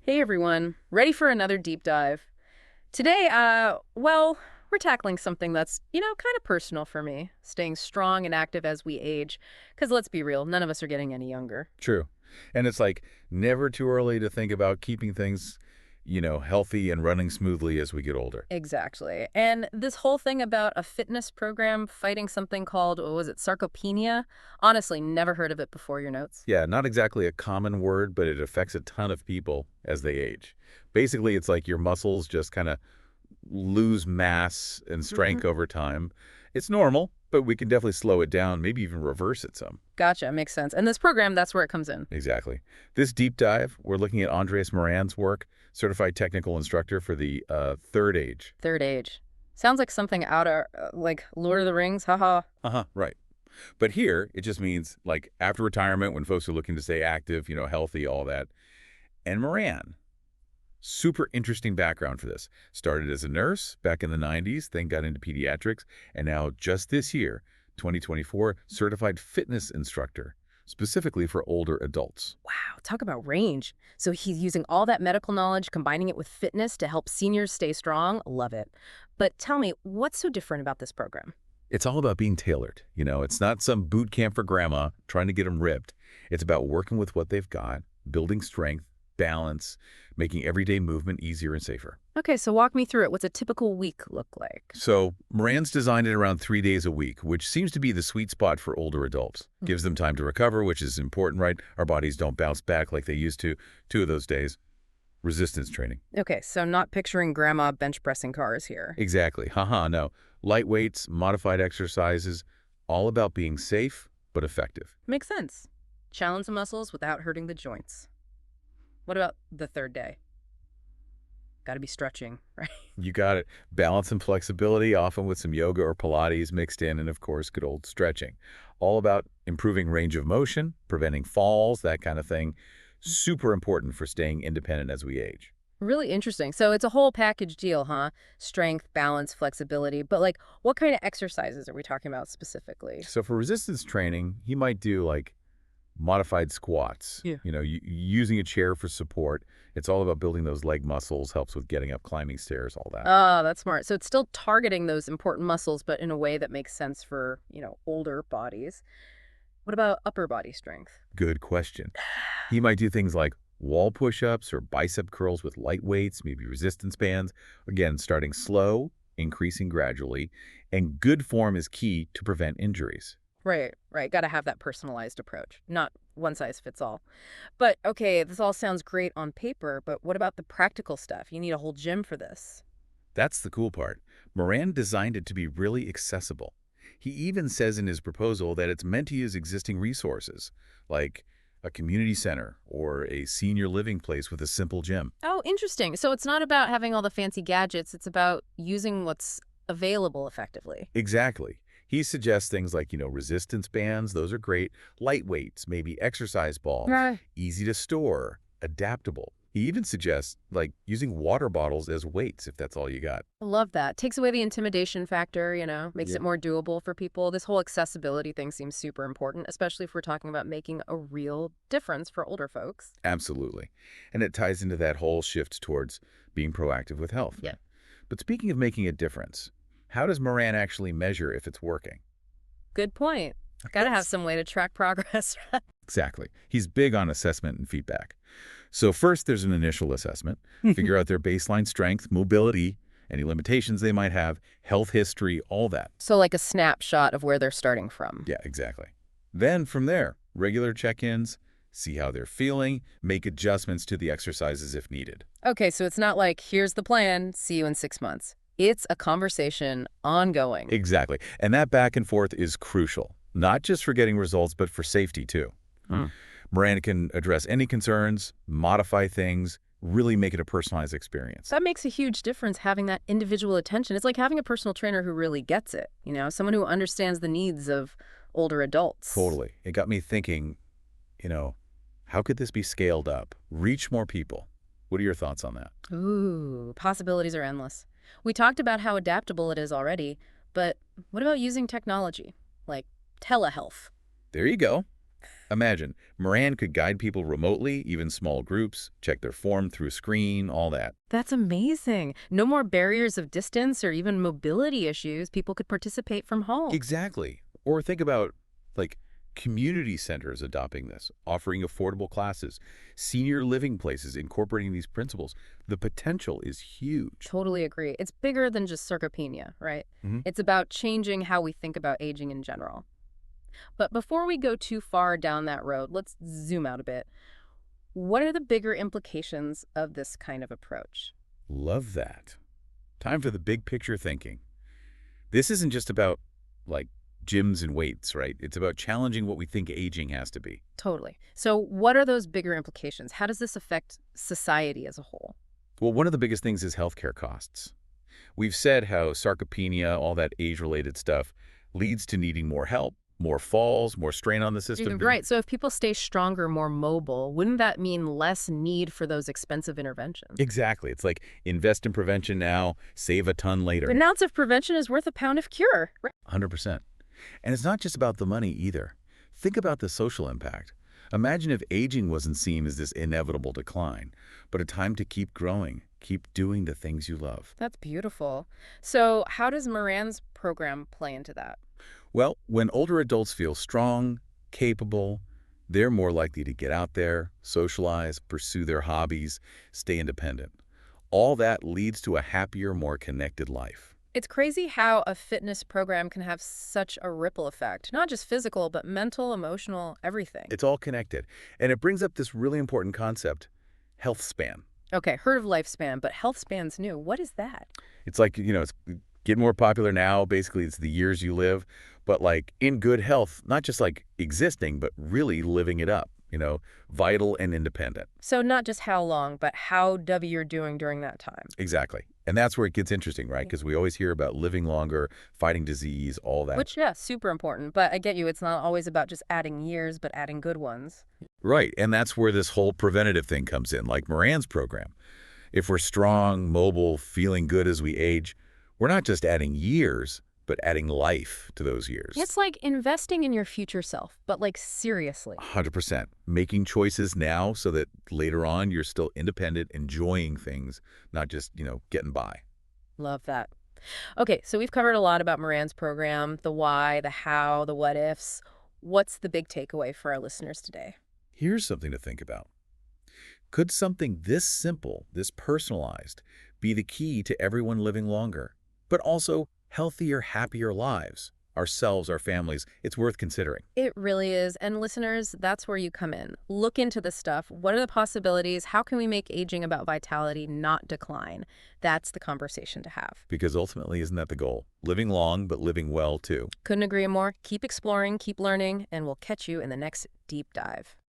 Hey everyone, ready for another deep dive. Today, well, we're tackling something that's, kind of personal for me, staying strong and active as we age. Because let's be real, none of us are getting any younger. True. And it's like never too early to think about keeping things, healthy and running smoothly as we get older. Exactly. And this whole thing about a fitness program fighting something called, what was it, sarcopenia? Honestly, never heard of it before your notes. Yeah, not exactly a common word, but it affects a ton of people as they age. Basically, it's like your muscles just kind of lose mass and Hmm. strength over time. It's normal, but we can definitely slow it down, maybe even reverse it some. Gotcha, makes sense. And this program, that's where it comes in. Exactly. This deep dive, we're looking at Andreas Moran's work, certified technical instructor for the third age. Third age. Sounds like something out of, like, Lord of the Rings, haha. Uh-huh, right. But here, it just means like after retirement when folks are looking to stay active, healthy, all that. And Moran, super interesting background for this. Started as a nurse back in the 90s, then got into pediatrics, and now just this year, 2024, certified fitness instructor, specifically for older adults. Wow, talk about range. So he's using all that medical knowledge, combining it with fitness to help seniors stay strong. Love it. But tell me, what's so different about this program? It's all about being tailored. It's not some boot camp for grandma trying to get them ripped. It's about working with what they've got, building strength, balance, making everyday movement easier and safer. Okay, so walk me through it. What's a typical week look like? So Moran's designed it around 3 days a week, which seems to be the sweet spot for older adults. Hmm. Gives them time to recover, which is important, right? Our bodies don't bounce back like they used to. 2 of those days, resistance training. Okay, so not picturing grandma bench pressing cars here. Exactly. Haha, no. Light weights, modified exercises, all about being safe but effective. Makes sense. Challenge the muscles without hurting the joints. What about the third day? Got to be stretching, right? You got it. Balance and flexibility, often with some yoga or Pilates mixed in, and of course, good old stretching. All about improving range of motion, preventing falls, that kind of thing. Super important for staying independent as we age. Really interesting. So it's a whole package deal, huh? Strength, balance, flexibility. But like, what kind of exercises are we talking about specifically? So for resistance training, he might do like modified squats, Yeah. using a chair for support. It's all about building those leg muscles, helps with getting up, climbing stairs, all that. Oh, that's smart. So it's still targeting those important muscles, but in a way that makes sense for, older bodies. What about upper body strength? Good question. He might do things like wall push-ups or bicep curls with light weights, maybe resistance bands. Again, starting slow, increasing gradually, and good form is key to prevent injuries. Right, right. Got to have that personalized approach, not one size fits all. But okay, this all sounds great on paper, but what about the practical stuff? You need a whole gym for this. That's the cool part. Moran designed it to be really accessible. He even says in his proposal that it's meant to use existing resources, like a community center or a senior living place with a simple gym. Oh, interesting. So it's not about having all the fancy gadgets, it's about using what's available effectively. Exactly. He suggests things like, resistance bands, those are great, light weights, maybe exercise balls, Right. easy to store, adaptable. He even suggests, like, using water bottles as weights if that's all you got. I love that. Takes away the intimidation factor, makes Yeah. it more doable for people. This whole accessibility thing seems super important, especially if we're talking about making a real difference for older folks. Absolutely. And it ties into that whole shift towards being proactive with health. Yeah. But speaking of making a difference, how does Moran actually measure if it's working? Good point. Got to have some way to track progress. Exactly. He's big on assessment and feedback. So first, there's an initial assessment. Figure out their baseline strength, mobility, any limitations they might have, health history, all that. So like a snapshot of where they're starting from. Yeah, exactly. Then from there, regular check-ins, see how they're feeling, make adjustments to the exercises if needed. Okay, so it's not like, here's the plan, see you in 6 months. It's a conversation ongoing. Exactly. And that back and forth is crucial, not just for getting results, but for safety too. Hmm. Moran can address any concerns, modify things, really make it a personalized experience. That makes a huge difference, having that individual attention. It's like having a personal trainer who really gets it, someone who understands the needs of older adults. Totally. It got me thinking, you know, how could this be scaled up, reach more people? What are your thoughts on that? Ooh, possibilities are endless. We talked about how adaptable it is already, but what about using technology, like telehealth? There you go. Imagine, Moran could guide people remotely, even small groups, check their form through a screen, all that. That's amazing. No more barriers of distance or even mobility issues. People could participate from home. Exactly. Or think about, like, community centers adopting this, offering affordable classes, senior living places incorporating these principles. The potential is huge. Totally agree. It's bigger than just sarcopenia, right? It's about changing how we think about aging in general. But before we go too far down that road, let's zoom out a bit. What are the bigger implications of this kind of approach? Love that. Time for the big picture thinking. This isn't just about, like, gyms and weights, right? It's about challenging what we think aging has to be. Totally. So, what are those bigger implications? How does this affect society as a whole? Well, one of the biggest things is healthcare costs. We've said how sarcopenia, all that age-related stuff, leads to needing more help, more falls, more strain on the system. Right. So, if people stay stronger, more mobile, wouldn't that mean less need for those expensive interventions? Exactly. It's like invest in prevention now, save a ton later. An ounce of prevention is worth a pound of cure. 100%. And it's not just about the money either. Think about the social impact. Imagine if aging wasn't seen as this inevitable decline, but a time to keep growing, keep doing the things you love. That's beautiful. So, how does Moran's program play into that? Well, when older adults feel strong, capable, they're more likely to get out there, socialize, pursue their hobbies, stay independent. All that leads to a happier, more connected life. It's crazy how a fitness program can have such a ripple effect, not just physical, but mental, emotional, everything. It's all connected. And it brings up this really important concept, health span. Okay, heard of lifespan, but health span's new. What is that? It's like, it's getting more popular now. Basically, it's the years you live, but like in good health, not just like existing, but really living it up, vital and independent. So not just how long, but how W you're doing during that time. Exactly. And that's where it gets interesting, right? Because we always hear about living longer, fighting disease, all that. Which, yeah, super important. But I get you, it's not always about just adding years, but adding good ones. Right. And that's where this whole preventative thing comes in, like Moran's program. If we're strong, mobile, feeling good as we age, we're not just adding years, but adding life to those years. It's like investing in your future self, but like seriously. 100%. Making choices now so that later on you're still independent, enjoying things, not just, getting by. Love that. Okay, so we've covered a lot about Moran's program, the why, the how, the what ifs. What's the big takeaway for our listeners today? Here's something to think about. Could something this simple, this personalized, be the key to everyone living longer, but also healthier, happier lives? Ourselves, our families, it's worth considering. It really is. And listeners, that's where you come in. Look into this stuff. What are the possibilities? How can we make aging about vitality, not decline? That's the conversation to have. Because ultimately, isn't that the goal? Living long, but living well, too. Couldn't agree more. Keep exploring, keep learning, and we'll catch you in the next deep dive.